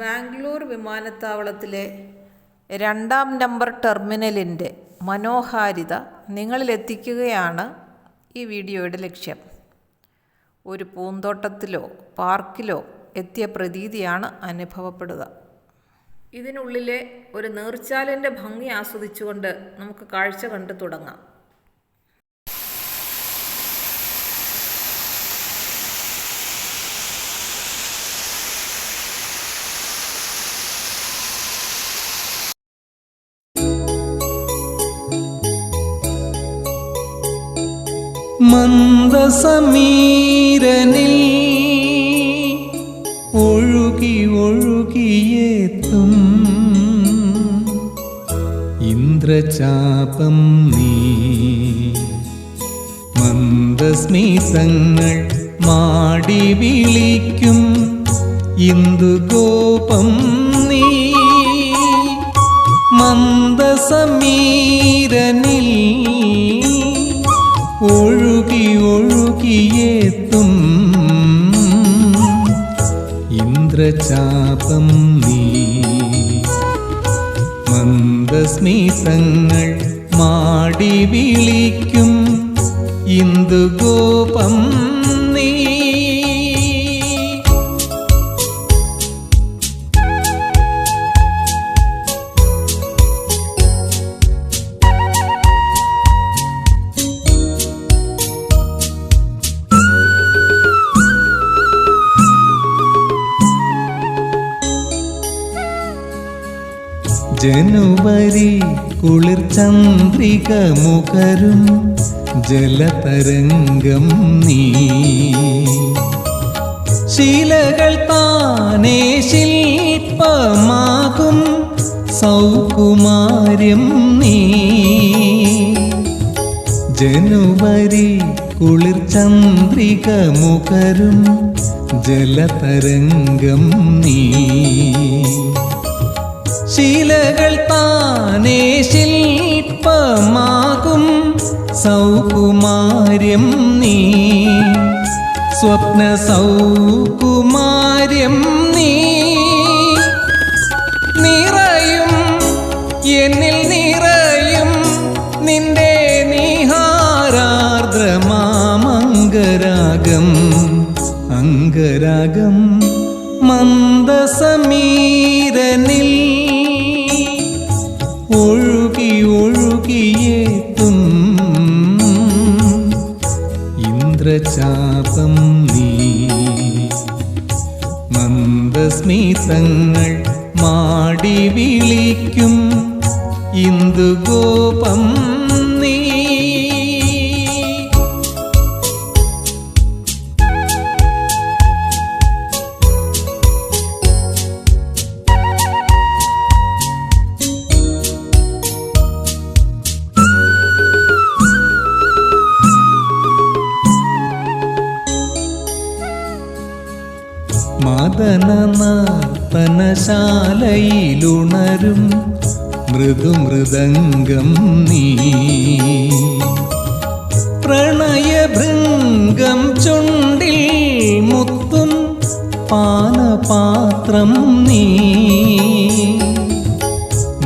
ബാംഗ്ലൂർ വിമാനത്താവളത്തിലെ 2-ാം നമ്പർ ടെർമിനലിൻ്റെ മനോഹാരിത നിങ്ങളിലെത്തിക്കുകയാണ് ഈ വീഡിയോയുടെ ലക്ഷ്യം. ഒരു പൂന്തോട്ടത്തിലോ പാർക്കിലോ എത്തിയ പ്രതീതിയാണ് അനുഭവപ്പെടുക. ഇതിനുള്ളിലെ ഒരു നീർച്ചാലിൻ്റെ ഭംഗി ആസ്വദിച്ചുകൊണ്ട് നമുക്ക് കാഴ്ച കണ്ടു തുടങ്ങാം. മന്ദസമീരനിൽ ഒഴുകി ഒഴുകിയെത്തും ഇന്ദ്രചാപം നീ, മന്ദസ്മിതങ്ങൾ മാടി വിളിക്കും ഇന്ദുഗോപം നീ. മന്ദസമീരനിൽ ഒഴുകി ഒഴുകിയെത്തും ഇന്ദ്രചാപം നീ, മന്ദസ്മിതങ്ങൾ മാടി വിളിക്കും ഇന്ദുഗോപം നീ. ജനുവരി കുളിർ ചന്ദ്രിക മുഖരും ജലതരംഗം നീ. ശീലകൾ താനേ ശില്പമാകും സൗകുമാര്യം നീ. ജനുവരി കുളിർ ചന്ദ്രിക മുഖരും ജലതരംഗം നീ. ശീലകൾ താനേ ശില്പമാകും സൗകുമാര്യം നീ. സ്വപ്ന സൗകുമാര്യം നീ. നിറയും എന്നിൽ നിറയും നിന്റെ നിഹാരാർദ്രമാമംഗരാഗം അംഗരാഗം. മന്ദസമീരനിൽ ഒഴുകി ഒഴുകിയെത്തും ഇന്ദ്രചാപം നീ. മന്ദസ്മിതങ്ങൾ മാടി വിളിക്കും ഇന്ദുഗോപം നീ. മദനനർത്തനശാലയിലുണരും മൃദുമൃദംഗം നീ. പ്രണയഭൃംഗം ചുണ്ടിൽ മുത്തും പാനപാത്രം നീ.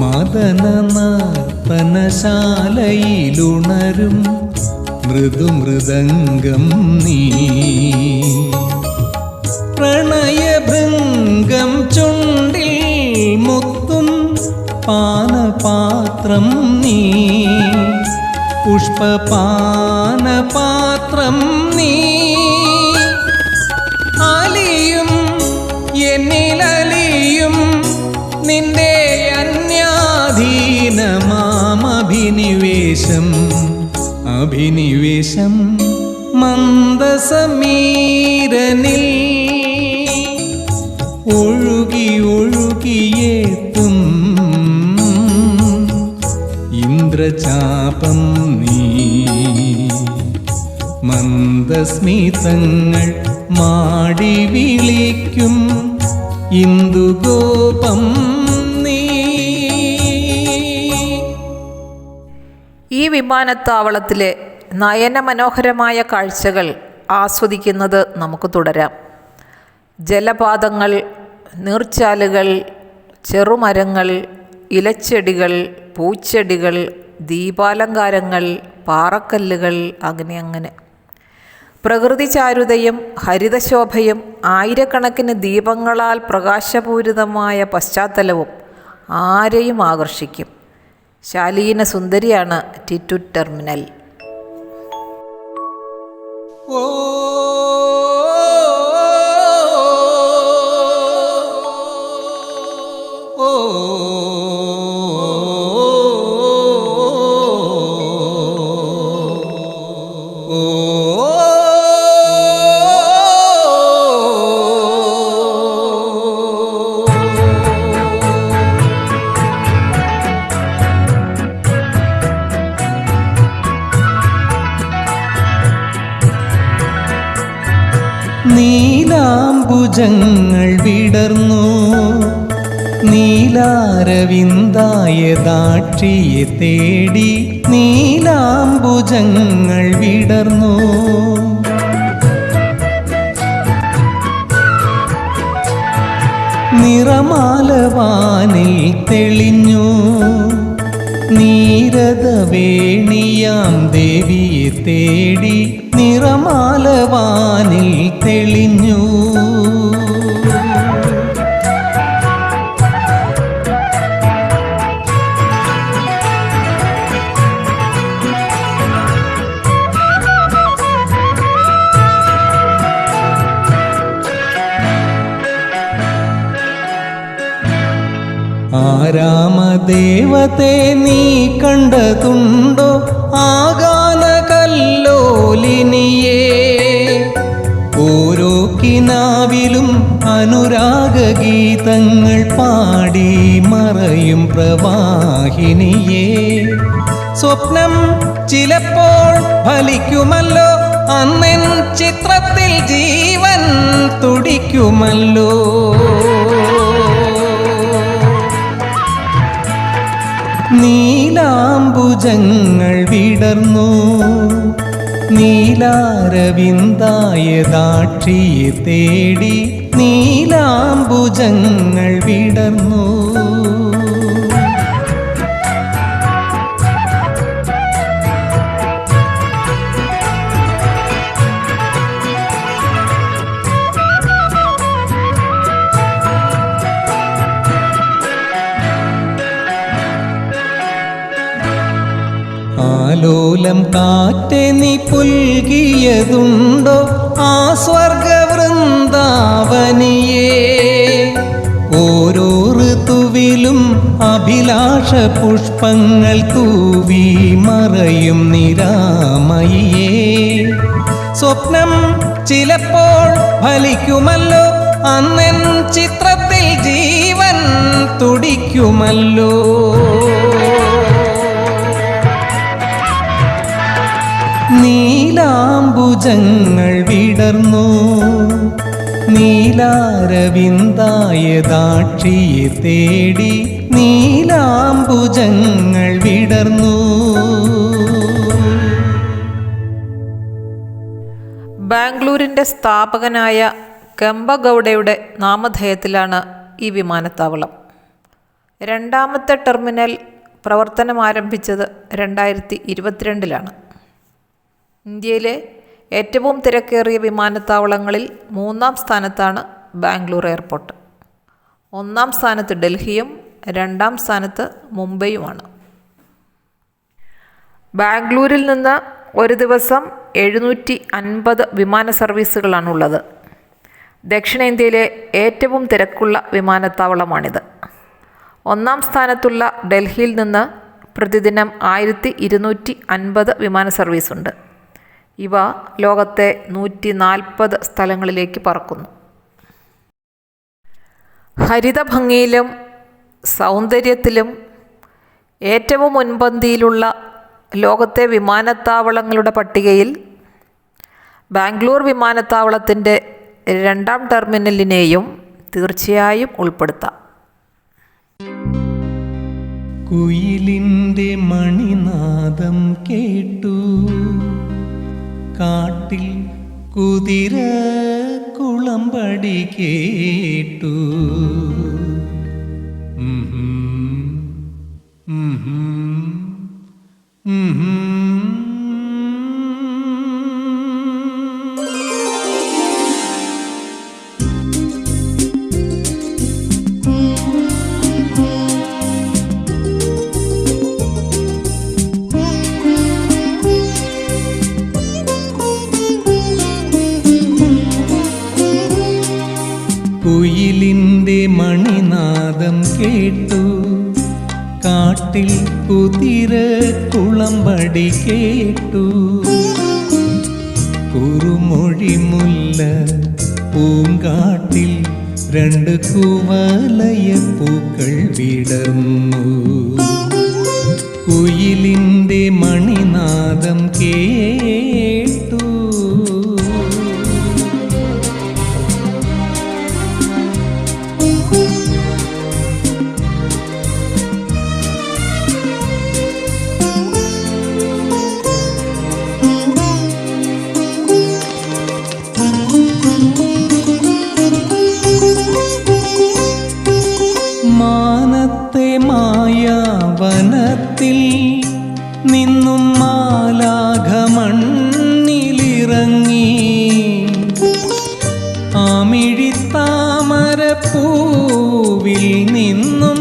മദനനർത്തനശാലയിലുണരും മൃദുമൃദംഗം നീ. പ്രണയഭൃംഗം ചുണ്ടിൽ മുത്തും പാനപാത്രം നീ. പുഷ്പപാനപാത്രം നീ. അലിയും എന്നിലലിയും നിന്റെ അന്യാധീനമാമഭിനിവേശം അഭിനിവേശം. മന്ദസമീരനിൽ ഒഴുകി ഒഴുകിയെത്തും ഇന്ദ്രചാപം നീ. മന്ദസ്മിതങ്ങൾ മാടി വിളിക്കും ഇന്ദുഗോപം നീ. ഈ വിമാനത്താവളത്തിലെ നയനമനോഹരമായ കാഴ്ചകൾ ആസ്വദിക്കുന്നത് നമുക്ക് തുടരാം. ജലപാതങ്ങൾ, നീർച്ചാലുകൾ, ചെറുമരങ്ങൾ, ഇലച്ചെടികൾ, പൂച്ചെടികൾ, ദീപാലങ്കാരങ്ങൾ, പാറക്കല്ലുകൾ, അങ്ങനെ പ്രകൃതി ചാരുതയും ഹരിതശോഭയും ആയിരക്കണക്കിന് ദീപങ്ങളാൽ പ്രകാശപൂരിതമായ പശ്ചാത്തലവും ആരെയും ആകർഷിക്കും. ശാലീന സുന്ദരിയാണ് ടിറ്റൂർ ടെർമിനൽ. ഓ നീലാംബുജങ്ങൾ വിടർന്നു, നീലാരവിന്ദായ ദാക്ഷിയെ തേടി നീലാംബുജങ്ങൾ വിടർന്നു. നിറമാലവാനിൽ തെളിഞ്ഞു, നീരദവേണിയാം ദേവിയെ തേടി നിറമാലവാനിൽ തെളിഞ്ഞു. ആരാമദേവത്തെ നീ കണ്ടതുണ്ടോ ആഗാന കല്ലോലിനിയേ? ഓരോ കിനാവിലും അനുരാഗഗീതങ്ങൾ പാടി മറയും പ്രവാഹിനിയേ. സ്വപ്നം ചിലപ്പോൾ ഫലിക്കുമല്ലോ, അന്നെൻ ചിത്രത്തിൽ ജീവൻ തുടിക്കുമല്ലോ. നീലാംബുജങ്ങൾ വിടർന്നു, നീലാരവിന്ദായ ദാക്ഷിയെ തേടി നീലാംബുജങ്ങൾ വിടർന്നു. ആലോലം കാറ്റെ നീ പുൽകിയതുണ്ടോ ആ സ്വർഗവൃന്ദാവനിയേ? ഓരോ ഋതുവിലും അഭിലാഷ പുഷ്പങ്ങൾ തൂവി മറയും നിരാമയിയേ. സ്വപ്നം ചിലപ്പോൾ ഫലിക്കുമല്ലോ, അന്നെൻ ചിത്രത്തിൽ ജീവൻ തുടിക്കുമല്ലോ. നീലാംബുജങ്ങൾ വിടർന്നു, നീലാരവിന്ദായ ദാക്ഷിയെ തേടി നീലാംബുജങ്ങൾ വിടർന്നു. ബാംഗ്ലൂരിൻ്റെ സ്ഥാപകനായ കെമ്പഗൌഡയുടെ നാമധേയത്തിലാണ് ഈ വിമാനത്താവളം. രണ്ടാമത്തെ ടെർമിനൽ പ്രവർത്തനം ആരംഭിച്ചത് 2022 ഇന്ത്യയിലെ ഏറ്റവും തിരക്കേറിയ വിമാനത്താവളങ്ങളിൽ 3-ാം സ്ഥാനത്താണ് ബാംഗ്ലൂർ എയർപോർട്ട്. 1-ാം സ്ഥാനത്ത് ഡൽഹിയും 2-ാം സ്ഥാനത്ത് മുംബൈയുമാണ്. ബാംഗ്ലൂരിൽ നിന്ന് ഒരു ദിവസം 750 വിമാന സർവീസുകളാണുള്ളത്. ദക്ഷിണേന്ത്യയിലെ ഏറ്റവും തിരക്കുള്ള വിമാനത്താവളമാണിത്. 1-ാം സ്ഥാനത്തുള്ള ഡൽഹിയിൽ നിന്ന് പ്രതിദിനം 1250 വിമാന സർവീസുണ്ട്. ഇവ ലോകത്തെ 140 സ്ഥലങ്ങളിലേക്ക് പറക്കുന്നു. ഹരിതഭംഗിയിലും സൗന്ദര്യത്തിലും ഏറ്റവും മുൻപന്തിയിലുള്ള ലോകത്തെ വിമാനത്താവളങ്ങളുടെ പട്ടികയിൽ ബാംഗ്ലൂർ വിമാനത്താവളത്തിൻ്റെ 2-ാം ടെർമിനലിനെയും തീർച്ചയായും ഉൾപ്പെടുത്താം. കുയിലിൻ്റെ മണിനാദം കേട്ടു, കാട്ടിൽ കുതിര കുളം കുളമ്പടി കേട്ടു. കുയിലിൻ്റെ മണിനാദം കേട്ടു. കാട്ടിൽ കുതിര കുളമ്പടി കേട്ടു. കുറുമൊഴി മുല്ല പൂങ്കാട്ടിൽ 2 കുവലയപ്പൂക്കൾ വിടർന്നു. കുയിലിൻ്റെ മണിനാദം കേട്ടു. മാനത്തെ മായാവനത്തിൽ നിന്നും മാലാഖ മണ്ണിലിറങ്ങി. ആമിഴിത്താമരപ്പൂവിൽ നിന്നും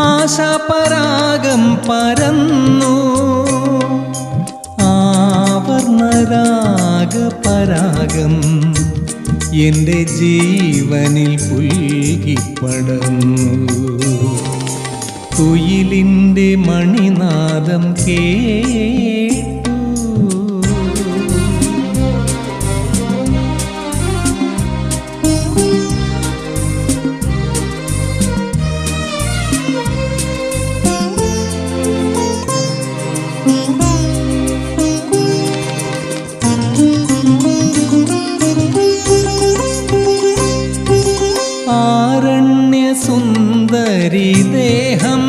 ആശാപരാഗം പരന്നു. ആവർണരാഗപരാഗം എൻ്റെ ജീവനിൽ പുൽകിപ്പടർന്നു. കുയിലിൻ്റെ മണിനാദം കേട്ടു. ആരണ്യസുന്ദരി ദേഹം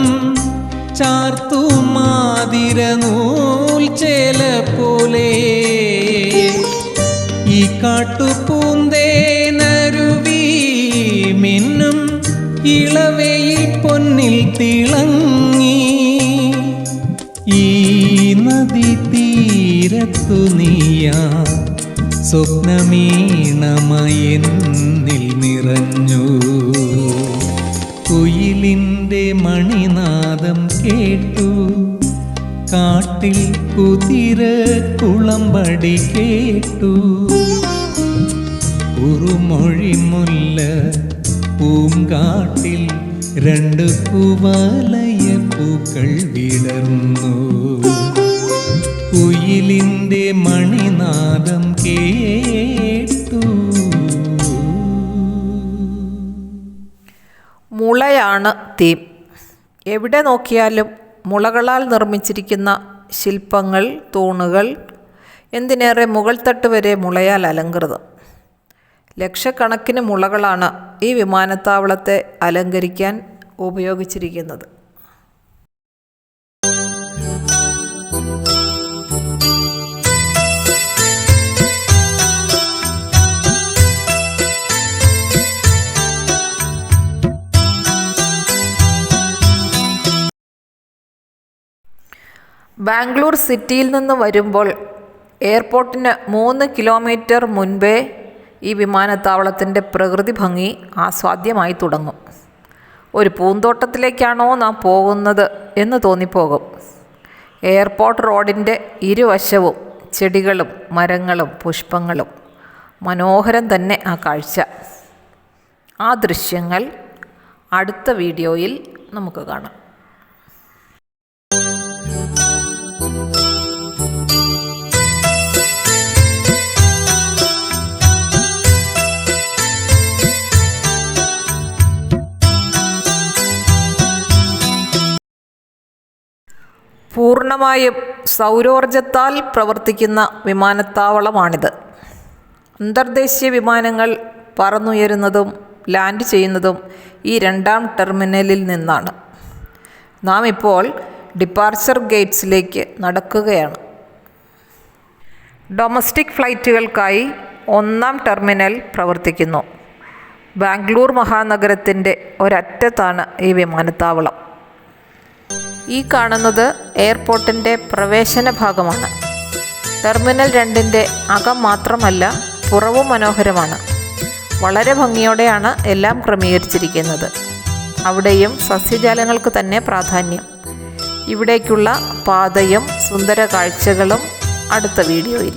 ചാർത്തുമാതിരനൂൽ ചേല പോലെ. ഈ കാട്ടുപൂന്തേനരുവി മിന്നും ഇളവയിൽ പൊന്നിൽ തിളങ്ങി. ഈ നദി തീരത്തു നീയാ സ്വപ്നമീണമയെന്നിൽ നിറഞ്ഞു. കുയിലിൻ്റെ മണിനാദം കേട്ടു. കാട്ടിൽ കുതിര കുളമ്പടി കേട്ടു. കുറുമൊഴി മുല്ല പൂങ്കാട്ടിൽ 2 കുവലയപ്പൂക്കൾ വിടർന്നു. കുയിലിൻ്റെ മണിനാദം കേട്ടു. മുളയാണ് തീം. എവിടെ നോക്കിയാലും മുളകളാൽ നിർമ്മിച്ചിരിക്കുന്ന ശില്പങ്ങൾ, തൂണുകൾ, എന്തിനേറെ മുകൾത്തട്ട് വരെ മുളയാൽ അലങ്കൃതം. ലക്ഷക്കണക്കിന് മുളകളാണ് ഈ വിമാനത്താവളത്തെ അലങ്കരിക്കാൻ ഉപയോഗിച്ചിരിക്കുന്നത്. ബാംഗ്ലൂർ സിറ്റിയിൽ നിന്ന് വരുമ്പോൾ എയർപോർട്ടിന് 3 കിലോമീറ്റർ മുൻപേ ഈ വിമാനത്താവളത്തിൻ്റെ പ്രകൃതി ഭംഗി ആസ്വാദ്യമായി തുടങ്ങും. ഒരു പൂന്തോട്ടത്തിലേക്കാണോ നാം പോകുന്നത് എന്ന് തോന്നിപ്പോകും. എയർപോർട്ട് റോഡിൻ്റെ ഇരുവശവും ചെടികളും മരങ്ങളും പുഷ്പങ്ങളും. മനോഹരം തന്നെ ആ കാഴ്ച. ആ ദൃശ്യങ്ങൾ അടുത്ത വീഡിയോയിൽ നമുക്ക് കാണാം. പൂർണ്ണമായും സൗരോർജത്താൽ പ്രവർത്തിക്കുന്ന വിമാനത്താവളമാണിത്. അന്തർദേശീയ വിമാനങ്ങൾ പറന്നുയരുന്നതും ലാൻഡ് ചെയ്യുന്നതും ഈ 2ാം ടെർമിനലിൽ നിന്നാണ്. നാം ഇപ്പോൾ ഡിപ്പാർച്ചർ ഗേറ്റ്സിലേക്ക് നടക്കുകയാണ്. ഡൊമസ്റ്റിക് ഫ്ലൈറ്റുകൾക്കായി 1-ാം ടെർമിനൽ പ്രവർത്തിക്കുന്നു. ബാംഗ്ലൂർ മഹാനഗരത്തിൻ്റെ ഒരറ്റത്താണ് ഈ വിമാനത്താവളം. ഈ കാണുന്നത് എയർപോർട്ടിൻ്റെ പ്രവേശന ഭാഗമാണ്. ടെർമിനൽ 2-ൻ്റെ അകം മാത്രമല്ല, പുറവും മനോഹരമാണ്. വളരെ ഭംഗിയോടെയാണ് എല്ലാം ക്രമീകരിച്ചിരിക്കുന്നത്. അവിടെയും സസ്യജാലങ്ങൾക്ക് തന്നെ പ്രാധാന്യം. ഇവിടേക്കുള്ള പാതയും സുന്ദര കാഴ്ചകളും അടുത്ത വീഡിയോയിൽ.